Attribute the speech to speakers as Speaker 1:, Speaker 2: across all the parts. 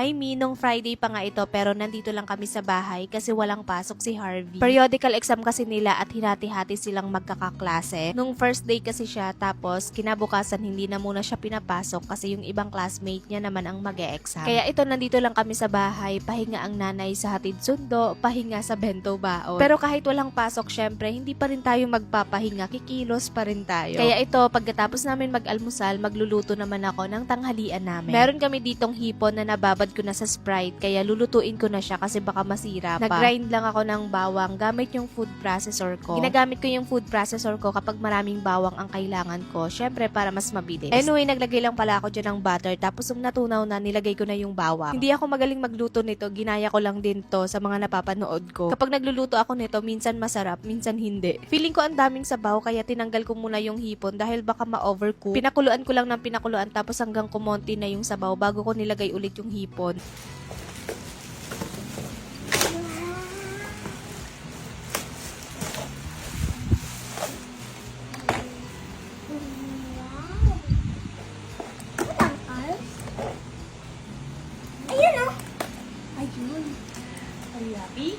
Speaker 1: I mean, nung Friday pa nga ito pero nandito lang kami sa bahay kasi walang pasok si Harvey. Periodical exam kasi nila at hinati-hati silang magkakaklase. Nung first day kasi siya tapos kinabukasan hindi na muna siya pinapasok kasi yung ibang classmate niya naman ang mag-e-exam. Kaya ito nandito lang kami sa bahay, pahinga ang nanay sa hatid sundo, pahinga sa bento baon. Pero kahit walang pasok syempre hindi pa rin tayo magpapahinga, kikilos pa rin tayo. Kaya ito pagkatapos namin mag-almusal, magluluto naman ako ng tanghalian namin. Meron kami ditong hipon na nababad ko na sa Sprite kaya lulutuin ko na siya kasi baka masira pa. Nag-grind lang ako ng bawang gamit yung food processor ko. Ginagamit ko yung food processor ko kapag maraming bawang ang kailangan ko. Syempre para mas mabilis. Anyway, naglagay lang pala ako dyan ng butter tapos nung natunaw na nilagay ko na yung bawang. Hindi ako magaling magluto nito. Ginaya ko lang din to sa mga napapanood ko. Kapag nagluluto ako nito, minsan masarap, minsan hindi. Feeling ko ang daming sabaw kaya tinanggal ko muna yung hipon dahil baka ma-overcook. Pinakuluan ko lang ng pinakuluan tapos hanggang kumonti na yung sabaw bago ko nilagay ulit yung hipon.
Speaker 2: Ayun o. Ayun. Ang labi.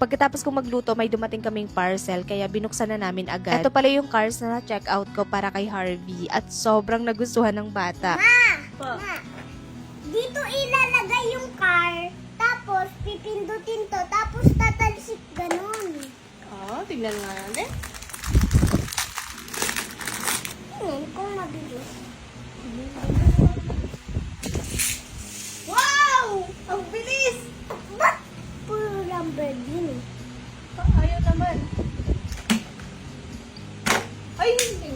Speaker 1: Pagkatapos kong magluto, may dumating kaming parcel kaya binuksan na namin agad. Ito pala yung cars na check out ko para kay Harvey at sobrang nagustuhan ng bata.
Speaker 2: Ma, dito ilalagay yung car, tapos pipindutin to, tapos tatalsik ganun.
Speaker 3: Oh, tignan nga natin.
Speaker 2: Tingin kung mabilis. Wow! Ang bilis! Ba't puro Lamborghini?
Speaker 3: Ayaw naman. Ay, hindi.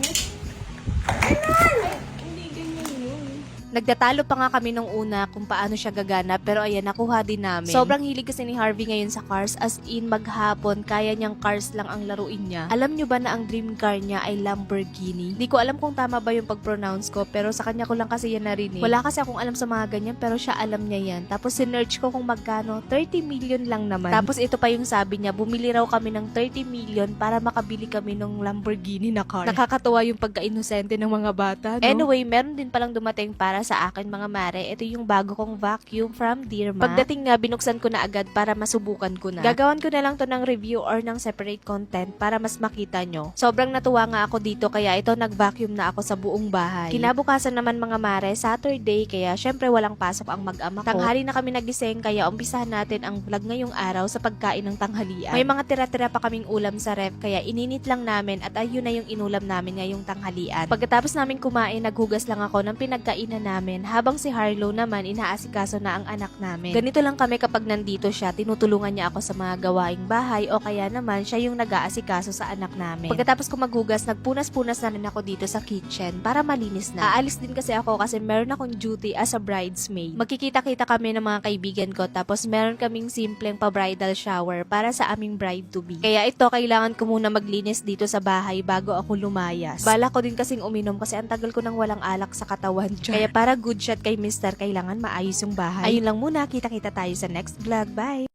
Speaker 2: Ganun!
Speaker 3: Hindi ganyan yun.
Speaker 1: Nagdatalo pa nga kami nung una kung paano siya gagana pero ayan, nakuha din namin. Sobrang hilig kasi ni Harvey ngayon sa cars as in maghapon, kaya niyang cars lang ang laruin niya. Alam niyo ba na ang dream car niya ay Lamborghini? Di ko alam kung tama ba yung pag-pronounce ko pero sa kanya ko lang kasi yan narinig. Wala kasi akong alam sa mga ganyan pero siya alam niya yan. Tapos sinearch ko kung magkano, 30 million lang naman. Tapos ito pa yung sabi niya, bumili raw kami ng 30 million para makabili kami ng Lamborghini na car. Nakakatuwa yung pagka-inosente ng mga bata, no? Anyway, meron din palang dumating para sa akin mga mare. Ito yung bago kong vacuum from Dirma. Pagdating nga, binuksan ko na agad para masubukan ko na. Gagawan ko na lang to ng review or ng separate content para mas makita nyo. Sobrang natuwa nga ako dito kaya ito nag-vacuum na ako sa buong bahay. Kinabukasan naman mga mare, Saturday kaya syempre walang pasok ang mag-ama ko. Tanghali na kami nagising kaya umpisahan natin ang vlog ngayong araw sa pagkain ng tanghalian. May mga tira-tira pa kaming ulam sa ref kaya ininit lang namin at ayun na yung inulam namin ngayong tanghalian. Pagkatapos namin kumain, naghugas lang ako ng pinagkainan namin habang si Harlow naman inaasikaso na ang anak namin. Ganito lang kami kapag nandito siya, tinutulungan niya ako sa mga gawaing bahay o kaya naman siya yung nag-aasikaso sa anak namin. Pagkatapos ko maghugas, nagpunas-punas na rin ako dito sa kitchen para malinis na. Aalis din kasi ako kasi meron akong duty as a bridesmaid. Magkikita-kita kami ng mga kaibigan ko tapos meron kaming simpleng pa-bridal shower para sa aming bride-to-be. Kaya ito, kailangan ko muna maglinis dito sa bahay bago ako lumayas. Bala ko din kasing uminom kasi ang tagal ko nang walang alak sa katawan. Kaya para good shot kay Mister, kailangan maayos yung bahay. Ayun lang muna, kita-kita tayo sa next vlog. Bye!